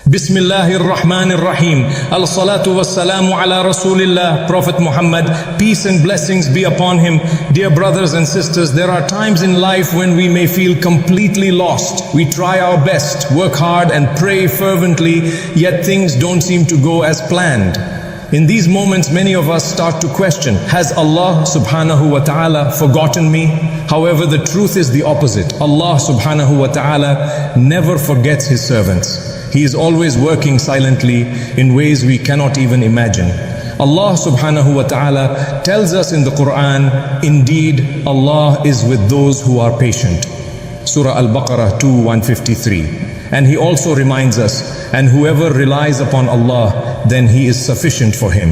Bismillahir Rahmanir Rahim. Al-salatu was-salamu ala Rasulillah, Prophet Muhammad, peace and blessings be upon him. Dear brothers and sisters, there are times in life when we may feel completely lost. We try our best, work hard and pray fervently, yet things don't seem to go as planned. In these moments, many of us start to question, has Allah subhanahu wa ta'ala forgotten me? However, the truth is the opposite. Allah subhanahu wa ta'ala never forgets his servants. He is always working silently in ways we cannot even imagine. Allah subhanahu wa ta'ala tells us in the Qur'an, indeed Allah is with those who are patient. Surah Al-Baqarah 2:153. And He also reminds us, and whoever relies upon Allah, then He is sufficient for him.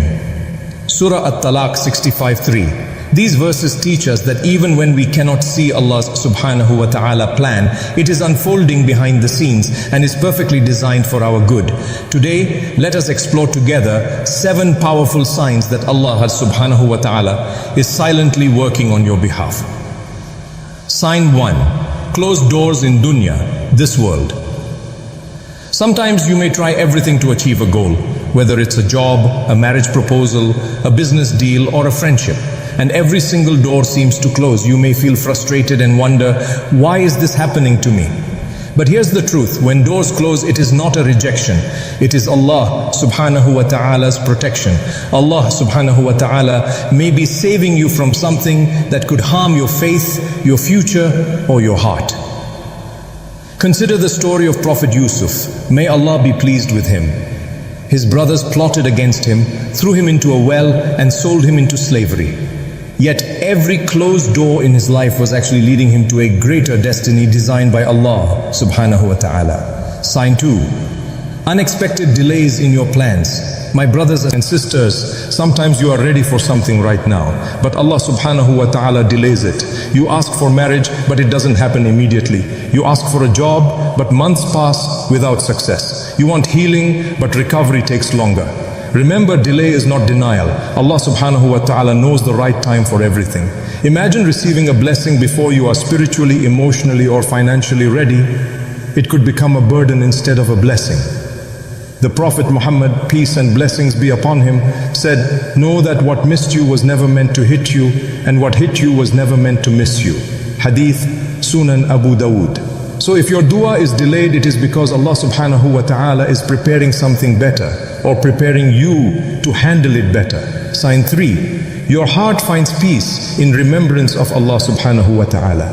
Surah At-Talaq 65:3. These verses teach us that even when we cannot see Allah's subhanahu wa ta'ala plan, it is unfolding behind the scenes and is perfectly designed for our good. Today, let us explore together 7 powerful signs that Allah subhanahu wa ta'ala is silently working on your behalf. Sign 1. Closed doors in dunya, this world. Sometimes you may try everything to achieve a goal, whether it's a job, a marriage proposal, a business deal, or a friendship. And every single door seems to close. You may feel frustrated and wonder, why is this happening to me? But here's the truth, when doors close, it is not a rejection. It is Allah subhanahu wa ta'ala's protection. Allah subhanahu wa ta'ala may be saving you from something that could harm your faith, your future, or your heart. Consider the story of Prophet Yusuf. May Allah be pleased with him. His brothers plotted against him, threw him into a well, and sold him into slavery. Yet every closed door in his life was actually leading him to a greater destiny designed by Allah subhanahu wa ta'ala. Sign 2. Unexpected delays in your plans. My brothers and sisters, sometimes you are ready for something right now, but Allah subhanahu wa ta'ala delays it. You ask for marriage, but it doesn't happen immediately. You ask for a job, but months pass without success. You want healing, but recovery takes longer. Remember, delay is not denial. Allah subhanahu wa ta'ala knows the right time for everything. Imagine receiving a blessing before you are spiritually, emotionally, or financially ready. It could become a burden instead of a blessing. The Prophet Muhammad, peace and blessings be upon him, said, know that what missed you was never meant to hit you, and what hit you was never meant to miss you. Hadith, Sunan Abu Dawood. So if your dua is delayed, it is because Allah subhanahu wa ta'ala is preparing something better, or preparing you to handle it better. Sign 3. Your heart finds peace in remembrance of Allah subhanahu wa ta'ala.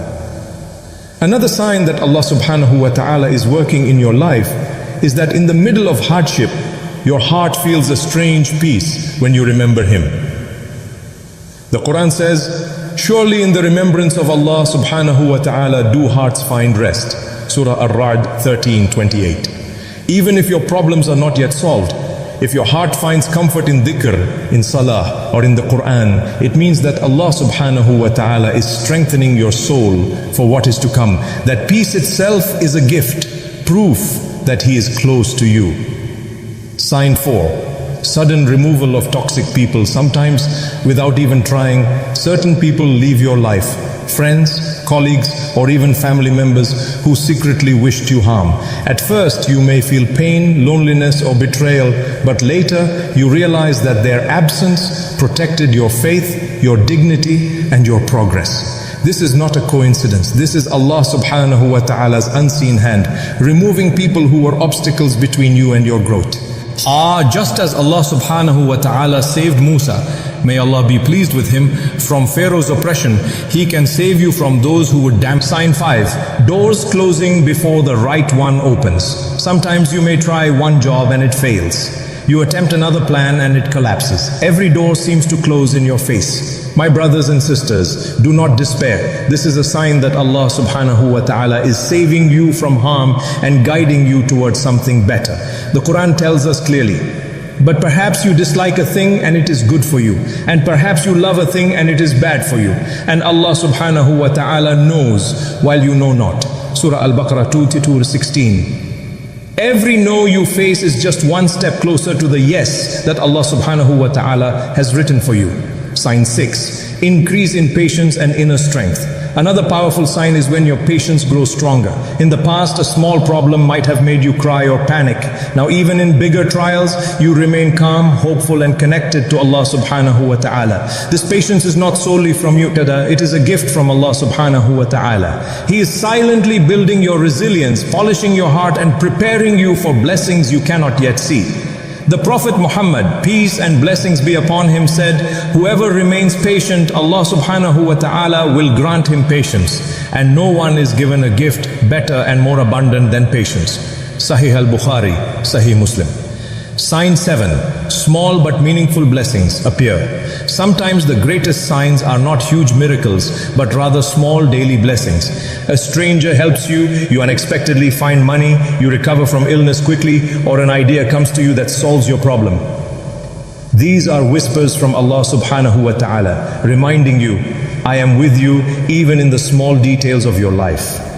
Another sign that Allah subhanahu wa ta'ala is working in your life is that in the middle of hardship, your heart feels a strange peace when you remember Him. The Quran says, surely in the remembrance of Allah subhanahu wa ta'ala do hearts find rest. Surah Ar-Ra'd 13:28. Even if your problems are not yet solved, if your heart finds comfort in dhikr, in salah, or in the Quran, it means that Allah subhanahu wa ta'ala is strengthening your soul for what is to come. That peace itself is a gift, proof that He is close to you. Sign 4. Sudden removal of toxic people. Sometimes, without even trying, certain people leave your life. Friends, colleagues, or even family members who secretly wished you harm. At first, you may feel pain, loneliness, or betrayal, but later you realize that their absence protected your faith, your dignity, and your progress. This is not a coincidence. This is Allah subhanahu wa ta'ala's unseen hand, removing people who were obstacles between you and your growth. Just as Allah subhanahu wa ta'ala saved Musa, may Allah be pleased with him, from Pharaoh's oppression, He can save you from those who would damn. Sign 5. Doors closing before the right one opens. Sometimes you may try one job and it fails. You attempt another plan and it collapses. Every door seems to close in your face. My brothers and sisters, do not despair. This is a sign that Allah subhanahu wa ta'ala is saving you from harm and guiding you towards something better. The Quran tells us clearly, but perhaps you dislike a thing and it is good for you, and perhaps you love a thing and it is bad for you, and Allah subhanahu wa ta'ala knows while you know not. Surah Al-Baqarah 2:16. Every no you face is just one step closer to the yes that Allah subhanahu wa ta'ala has written for you. Sign 6. increase in patience and inner strength. Another powerful sign is when your patience grows stronger. In the past, a small problem might have made you cry or panic. Now, even in bigger trials, you remain calm, hopeful, and connected to Allah subhanahu wa ta'ala. This patience is not solely from you, it is a gift from Allah subhanahu wa ta'ala. He is silently building your resilience, polishing your heart, and preparing you for blessings you cannot yet see. The Prophet Muhammad, peace and blessings be upon him, said, whoever remains patient, Allah subhanahu wa ta'ala will grant him patience. And no one is given a gift better and more abundant than patience. Sahih al-Bukhari, Sahih Muslim. Sign 7. Small but meaningful blessings appear. Sometimes the greatest signs are not huge miracles, but rather small daily blessings. A stranger helps you, you unexpectedly find money, you recover from illness quickly, or an idea comes to you that solves your problem. These are whispers from Allah subhanahu wa ta'ala, reminding you, I am with you even in the small details of your life.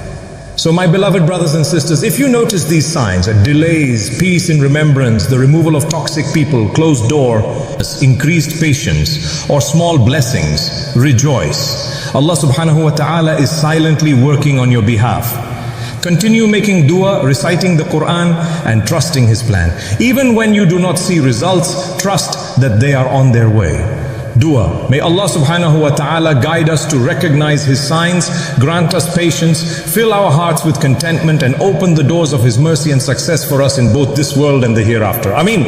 So my beloved brothers and sisters, if you notice these signs, delays, peace in remembrance, the removal of toxic people, closed door, increased patience, or small blessings, rejoice. Allah subhanahu wa ta'ala is silently working on your behalf. Continue making dua, reciting the Qur'an, and trusting His plan. Even when you do not see results, trust that they are on their way. Dua. May Allah subhanahu wa ta'ala guide us to recognize His signs, grant us patience, fill our hearts with contentment, and open the doors of His mercy and success for us in both this world and the hereafter. Ameen.